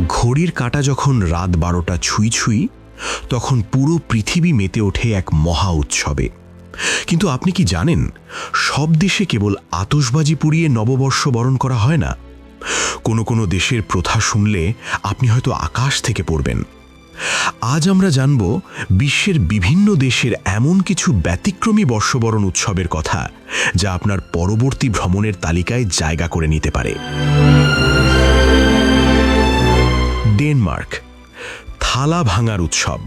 ঘড়ির কাঁটা যখন রাত 12টা ছুঁই ছুঁই, তখন পুরো পৃথিবী মেতে ওঠে এক মহা উৎসবে। কিন্তু আপনি কি জানেন, সব দেশে কেবল আতশবাজি পুড়িয়ে নববর্ষ বরণ করা হয় না। কোনো কোনো দেশের প্রথা শুনলে আপনি হয়তো আকাশ থেকে পড়বেন। আজ আমরা জানব বিশ্বের বিভিন্ন দেশের এমন কিছু ব্যতিক্রমী বর্ষবরণ উৎসবের কথা, যা আপনার পরবর্তী ভ্রমণের তালিকায় জায়গা করে নিতে পারে। ডেনমার্ক, থালা ভাঙার উৎসব।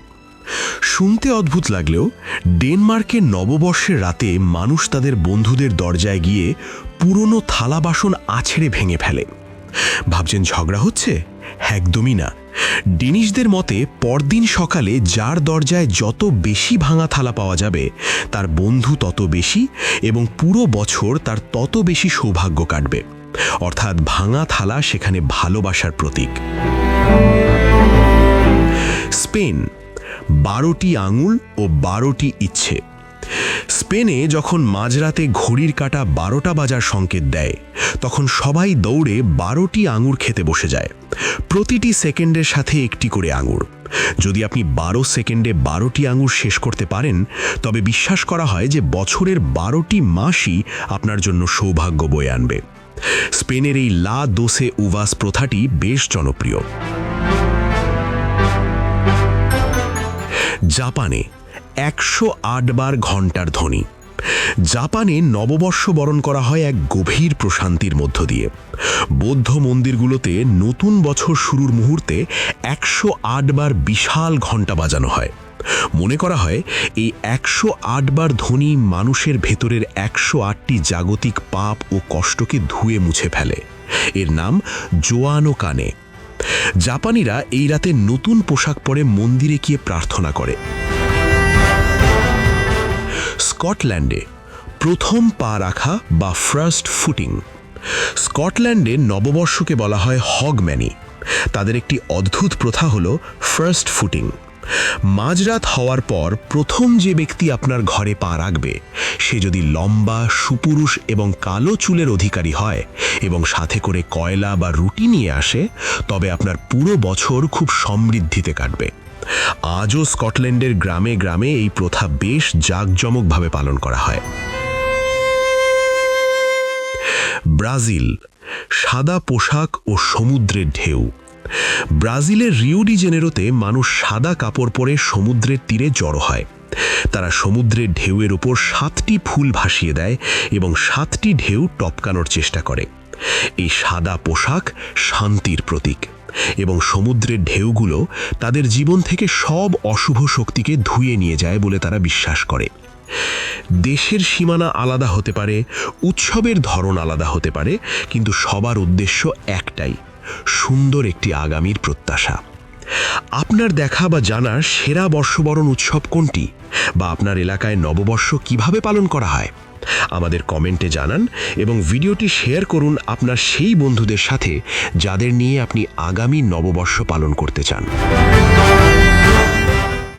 শুনতে অদ্ভুত লাগলেও ডেনমার্কের নববর্ষের রাতে মানুষ তাদের বন্ধুদের দরজায় গিয়ে পুরনো থালা বাসন আছড়ে ভেঙে ফেলে। ভাবছেন ঝগড়া হচ্ছে? একদমই না। ডেনিশদের মতে পরদিন সকালে যার দরজায় যত বেশি ভাঙা থালা পাওয়া যাবে, তার বন্ধু তত বেশি এবং পুরো বছর তার তত বেশি সৌভাগ্য কাটবে। অর্থাৎ ভাঙা থালা সেখানে ভালোবাসার প্রতীক। স্পেন, 12টি আঙুল ও 12টি ইচ্ছে। স্পেনে যখন মাঝরাতে ঘড়ির কাঁটা 12টা বাজার সংকেত দেয়, তখন সবাই দৌড়ে 12টি আঙুর খেতে বসে যায়। প্রতিটি সেকেন্ডের সাথে একটি করে আঙুর। যদি আপনি 12 সেকেন্ডে 12টি আঙুর শেষ করতে পারেন, তবে বিশ্বাস করা হয় যে বছরের 12টি মাসই আপনার জন্য সৌভাগ্য বয়ে আনবে। স্পেনের এই লা দোসে উভাস প্রথাটি বেশ জনপ্রিয়। জাপানে 108 বার ঘণ্টার ধ্বনি। জাপানে নববর্ষ বরণ করা হয় এক গভীর প্রশান্তির মধ্য দিয়ে। বৌদ্ধ মন্দিরগুলোতে নতুন বছর শুরুর মুহূর্তে 108 বার বিশাল ঘণ্টা বাজানো হয়। মনে করা হয় এই 108 বার ধ্বনি মানুষের ভেতরের 108টি জাগতিক পাপ ও কষ্টকে ধুয়ে মুছে ফেলে। এর নাম জোয়ানো কানে। জাপানিরা এই রাতে নতুন পোশাক পরে মন্দিরে গিয়ে প্রার্থনা করে। স্কটল্যান্ডে প্রথম পা রাখা বা ফার্স্ট ফুটিং। স্কটল্যান্ডে নববর্ষকে বলা হয় হগম্যানি। তাদের একটি অদ্ভুত প্রথা হল ফার্স্ট ফুটিং। মাঝরাত হওয়ার পর প্রথম যে ব্যক্তি আপনার ঘরে পা রাখবে, সে যদি লম্বা, সুপুরুষ এবং কালো চুলের অধিকারী হয় এবং সাথে করে কয়লা বা রুটি নিয়ে আসে, তবে আপনার পুরো বছর খুব সমৃদ্ধিতে কাটবে। আজও স্কটল্যান্ডের গ্রামে গ্রামে এই প্রথা বেশ জাঁকজমকভাবে পালন করা হয়। ব্রাজিল, সাদা পোশাক ও সমুদ্রের ঢেউ। ব্রাজিলের রিও ডি জেনেরোতে মানুষ সাদা কাপড় পরে সমুদ্রের তীরে জড়ো হয়। তারা সমুদ্রের ঢেউয়ের উপর 7টি ফুল ভাসিয়ে দেয় এবং 7টি ঢেউ টপকানোর চেষ্টা করে। এই সাদা পোশাক শান্তির প্রতীক এবং সমুদ্রের ঢেউগুলো তাদের জীবন থেকে সব অশুভ শক্তিকে ধুয়ে নিয়ে যায় বলে তারা বিশ্বাস করে। দেশের সীমানা আলাদা হতে পারে, উৎসবের ধরন আলাদা হতে পারে, কিন্তু সবার উদ্দেশ্য একটাই, সুন্দর একটি আগামীর প্রত্যাশা। আপনার দেখা বা জানার সেরা বর্ষবরণ উৎসব কোনটি, বা আপনার এলাকায় নববর্ষ কিভাবে পালন করা হয়? আমাদের কমেন্টে জানান এবং ভিডিওটি শেয়ার করুন আপনার সেই বন্ধুদের সাথে যাদের নিয়ে আপনি আগামী নববর্ষ পালন করতে চান।